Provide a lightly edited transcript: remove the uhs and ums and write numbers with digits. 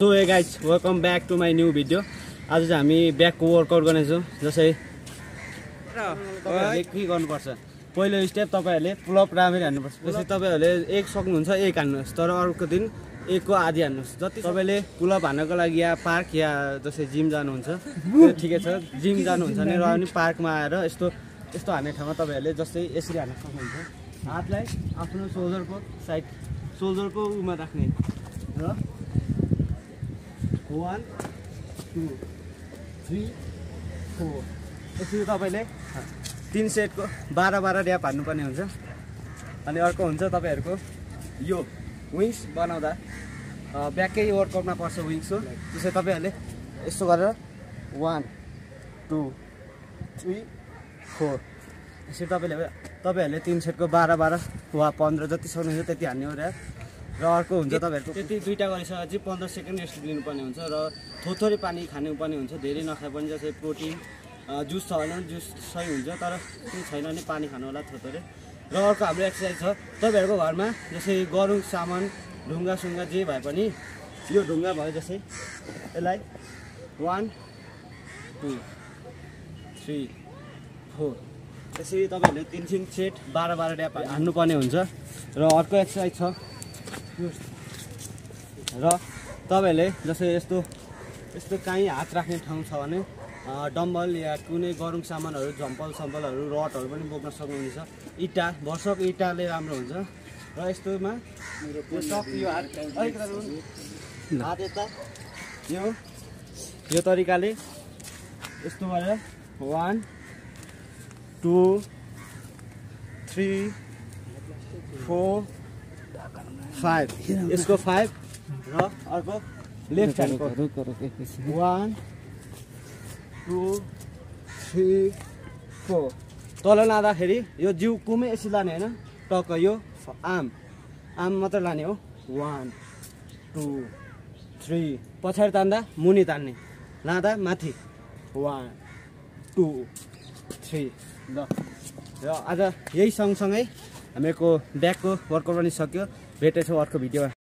So hey guys welcome back to my new video. आज चाहिँ हामी ब्याकको वर्कआउट गर्नेछौँ। जस्तै तपाईँहरूले के गर्नुपर्छ, पहिलो स्टेप तपाईँहरूले पुलअप राम्ररी हान्नुपर्छ। जस्तै तपाईँहरूले एक सक्नुहुन्छ एक हान्नुहोस्, तर अर्को दिन एकको आधी हान्नुहोस्। जति तपाईँले पुलअप हान्नको लागि या पार्क या जस्तै जिम जानुहुन्छ त्यो ठिकै छ। जिम जानुहुन्छ भने र पनि पार्कमा आएर यस्तो यस्तो हान्ने ठाउँमा तपाईँहरूले जस्तै यसरी हान्न सक्नुहुन्छ। हातलाई आफ्नो सोल्डरको साइड सोल्डरको उमा राख्ने र 1 2 3 4 यसरी तपाईँले 3 सेटको 12 र्याप हान्नुपर्ने हुन्छ। अनि अर्को हुन्छ तपाईँहरूको यो विङ्स बनाउँदा ब्याकै वर्कआउटमा पर्छ विङ्स हो। त्यसै तपाईँहरूले यस्तो गरेर 1 2 3 4 यसरी तपाईँहरूले 3 सेटको 12 वा 15 जति सक्नुहुन्छ त्यति हान्ने हो र्याप। र अर्को हुन्छ तपाईँहरूको त्यति दुईवटा गरिसकेपछि 15 सेकेन्ड रेस्ट लिनुपर्ने हुन्छ र थोरै पानी खानुपर्ने हुन्छ। धेरै नखाए पनि जस्तै प्रोटिन जुस छ भने जुस सही हुन्छ, तर त्यो छैन भने पानी खानु होला थोरै। र अर्को हाम्रो एक्सर्साइज छ तपाईँहरूको घरमा जस्तै गरुङ सामान ढुङ्गा सुङ्गा जे भए पनि यो ढुङ्गा भयो जस्तै यसलाई 1 2 3 4 यसरी तपाईँहरूले 3 सेट 12 र्याप हान्नुपर्ने हुन्छ। र अर्को एक्सर्साइज छ र तपाईँहरूले जस्तै यस्तो काहीँ हात राख्ने ठाउँ छ भने डम्बल या कुनै गरुङ सामानहरू झम्पलहरू रडहरू पनि बोक्न सक्नुहुन्छ। इँटा भर्सक इँटाले राम्रो हुन्छ। र यस्तोमा यो हात यता यो तरिकाले यस्तो गरेर 1 2 3 4 5 यसको 5 र अर्को लेफ्ट ह्यान्डको 1 2 3 4 तल लाँदाखेरि यो जिउ कुमै यसरी लाने होइन, टक्क यो आम मात्र लाने हो। 1 2 3 पछाडि तान्दा मुनि तान्ने, लाँदा माथि 1 2 3 ल। र आज यही सँगसँगै हामीहरूको ब्याकको वर्कआउट पनि सक्यो। भेट्दैछौँ अर्को भिडियोमा।